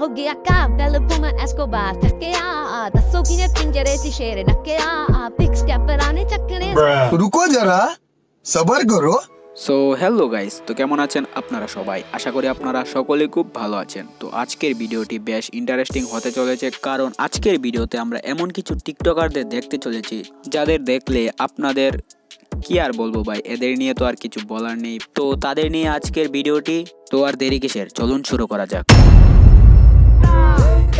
हो गया Pablo Puma Escobar थकेया दसों की ने पिंजरे से शेर नकेया पिक्स क्या पराने चक्करे रुको जरा सबर करो। সো হ্যালো গাইস, তো কেমন আছেন আপনারা সবাই? আশা করি আপনারা সকলে খুব ভালো আছেন। তো আজকের ভিডিওটি বেশ ইন্টারেস্টিং হতে চলেছে, কারণ আজকের ভিডিওতে আমরা এমন কিছু টিকটকারদের দেখতে চলেছি যাদের দেখলে আপনাদের কি আর বলবো ভাই, এদের নিয়ে তো আর কিছু বলার নেই। তো তাদের নিয়ে আজকের ভিডিওটি, তো আর দেরি কিসের, চলুন শুরু করা যাক।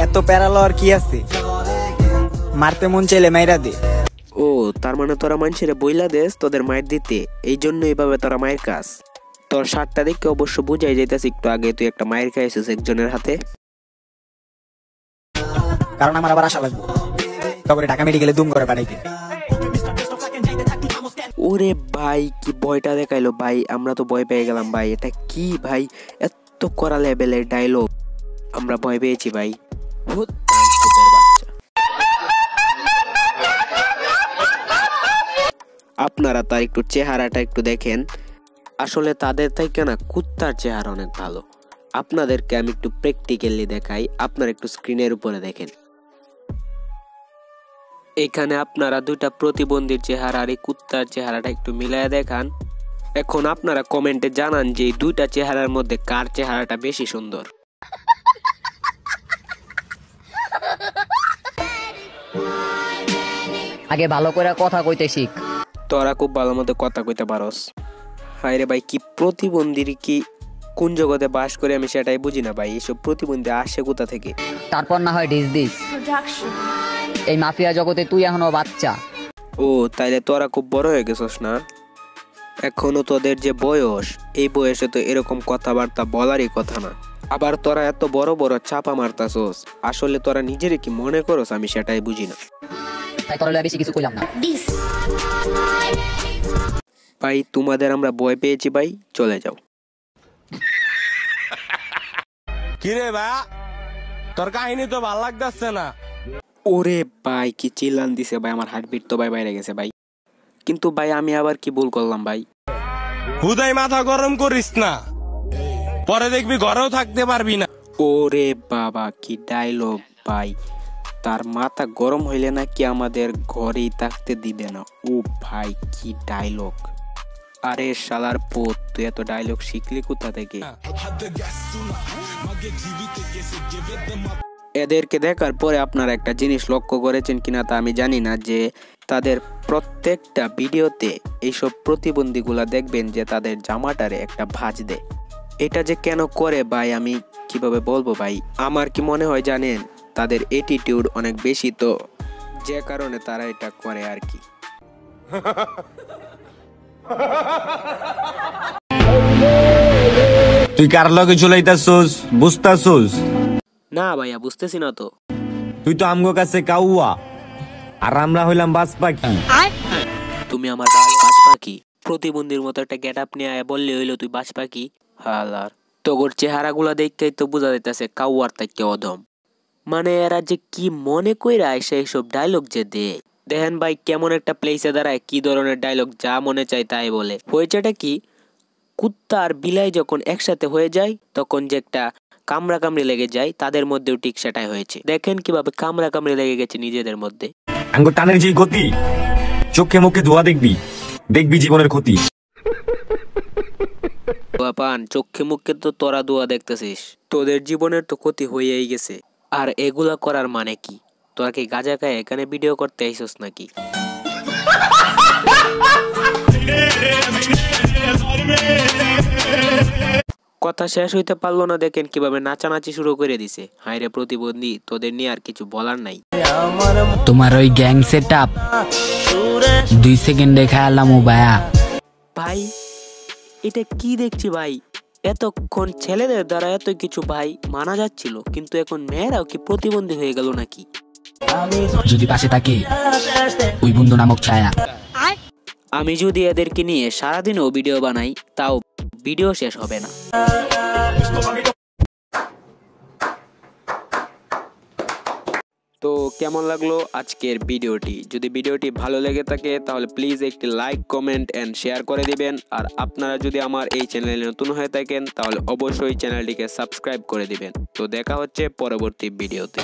এত প্যারালো আর কি আছে, মারতে মন চাইলে মাইরা দে। ও তার মানে তোরা মানুষের বইলা দেশ তোদের মায়ের দিতে, এই জন্য এইভাবে তোরা মায়ের কাজ। তোর শার্টটা দেখে অবশ্য বুঝাই যাইতেছে একটু আগে তুই একটা মায়ের খাইছিস একজনের হাতে। কারণ আমার আবার আশা লাগবে, তারপরে ঢাকা মেডিকেলে দুম করে পাঠাইতে। ওরে ভাই কি ভয়টা দেখাইলো ভাই, আমরা তো ভয় পেয়ে গেলাম ভাই। এটা কি ভাই, এত করা লেভেলের ডায়লগ, আমরা ভয় পেয়েছি ভাই। আপনারা তার একটু চেহারাটা একটু দেখেন, আসলে তাদের থেকে না কুত্তার চেহারা অনেক ভালো। আপনাদেরকে আমি একটু প্র্যাকটিক্যালি দেখাই, আপনারা একটু স্ক্রিনের উপরে দেখেন। এখানে আপনারা দুইটা প্রতিবন্ধীর চেহারা আর এই কুত্তার চেহারাটা একটু মিলায় দেখান। এখন আপনারা কমেন্টে জানান যে এই দুইটা চেহারার মধ্যে কার চেহারাটা বেশি সুন্দর। আগে ভালো করে কথা কইতে শিখ। তোরা খুব ভালো মতো কথা কইতে পারস। হায় রে ভাই, কি প্রতিবন্ধীর কি কোন জগতে বাস করে আমি সেটাই বুঝি না ভাই। এইসব প্রতিবন্ধী আসে কোথা থেকে? তারপর না হয় ডিস দিস। এই মাফিয়া জগতে তুই এখনো বাচ্চা। ও তাইলে তোরা খুব বড় হয়ে গেছস না? এখনো তোদের যে বয়স, এই বয়সে তো এরকম কথাবার্তা বলারই কথা না। আবার তোরা এত বড় বড় চাপা মারতাছস, আসলে তোরা নিজেরে কি মনে করস আমি সেটাই বুঝি না। তাই তোরা বেশি কিছু কইলাম না ভাই, তোমাদের আমরা ভয় পেয়েছি ভাই, চলে যাও। কিরে ভাই, তোর কাহিনী তো ভালো লাগতেছে না। ওরে ভাই কি চিল্লান দিছে ভাই, আমার হার্টবিট তো ভাই বাইরে গেছে ভাই। কিন্তু ভাই আমি আবার কি ভুল করলাম ভাই? হুদাই মাথা গরম করিস না, পরে দেখবি ঘরেও থাকতে পারবি না। ওরে বাবা কি ডায়লগ ভাই, তার মাথা গরম হইলে নাকি আমাদের ঘরেই থাকতে দিবে না। ও ভাই কি ডায়লগ! আরে শালার পুত, তুই এত ডায়লগ শিখলি কোথা থেকে? এদেরকে দেখার পরে আপনারা একটা জিনিস লক্ষ্য করেছেন কিনা তা আমি জানি না, যে তাদের প্রত্যেকটা ভিডিওতে এইসব প্রতিবন্ধীগুলা দেখবেন যে তাদের জামাটারে একটা ভাঁজ দেয়। এটা যে কেন করে ভাই আমি কিভাবে বলবো ভাই। আমার কি মনে হয় জানেন, তাদের অ্যাটিটিউড অনেক বেশি, তো যে কারণে তারা এটা করে আর কি। তুই কার লগে চলাইতাছস বুঝতাছস? না ভাইয়া বুঝতেছি না তো। তুই তো আমগো কাছে কাউয়া, আর আমরা হইলাম বাজ পাখি। তুমি আমার বাজ পাখি? প্রতিবন্ধীর মতো একটা গেট আপ নিয়ে বললে হইলো তুই বাজ পাখি? হালার তোর চেহারাগুলা দেখতেই তো বোঝা যাইতেছে কাউয়ার থেকে অধম। মানে এরা যে কি মনে কইরা আইসা এইসব ডায়লগ যে দেয়, দেখেন ভাই কেমন একটা প্লেসে দাঁড়ায় কি ধরনের ডায়লগ যা মনে চায় তাই বলে। হয়েছেটা কি, কুত্তা আর বিলাই যখন একসাথে হয়ে যায় তখন যে একটা কামড়া কামড়ি লেগে যায়, তাদের মধ্যেও ঠিক সেটাই হয়েছে। দেখেন কিভাবে কামড়া কামড়ি লেগে গেছে নিজেদের মধ্যে। আঙ্গুর টানের যে গতি, চোখে মুখে ধোয়া দেখবি, দেখবি জীবনের ক্ষতি। পান চোখে মুখে তো তোরা দোয়া দেখতেছিস, তোদের জীবনের তো ক্ষতি হয়েই গেছে। আর এগুলা করার মানে কি? তোরা কি গাঁজা খায় এখানে ভিডিও করতে আইসস নাকি? কথা শেষ হইতে পারলো না, দেখেন কিভাবে নাচানাচি শুরু করে দিছে। হায়রে প্রতিবন্ধী, তোদের নিয়ে আর কিছু বলার নাই। তোমার ওই গ্যাং সেটআপ 2 সেকেন্ডে খায়ালাম ও ভাইয়া। ভাই এটা কি দেখছি ভাই, এতক্ষণ ছেলেদের দ্বারা এত কিছু ভাই মানা যাচ্ছিল, কিন্তু এখন মেয়েরাও কি প্রতিবন্ধী হয়ে গেল নাকি? যদি পাশে থাকে ওই বন্ধু নামক ছায়া। আমি যদি এদেরকে নিয়ে সারাদিনও ভিডিও বানাই তাও ভিডিও শেষ হবে না। তো কেমন লাগলো আজকের ভিডিওটি? যদি ভিডিওটি ভালো লেগে থাকে তাহলে প্লিজ একটি লাইক, কমেন্ট এন্ড শেয়ার করে দিবেন। আর আপনারা যদি আমার এই চ্যানেলে নতুন হয়ে থাকেন তাহলে অবশ্যই চ্যানেলটিকে সাবস্ক্রাইব করে দিবেন। তো দেখা হচ্ছে পরবর্তী ভিডিওতে।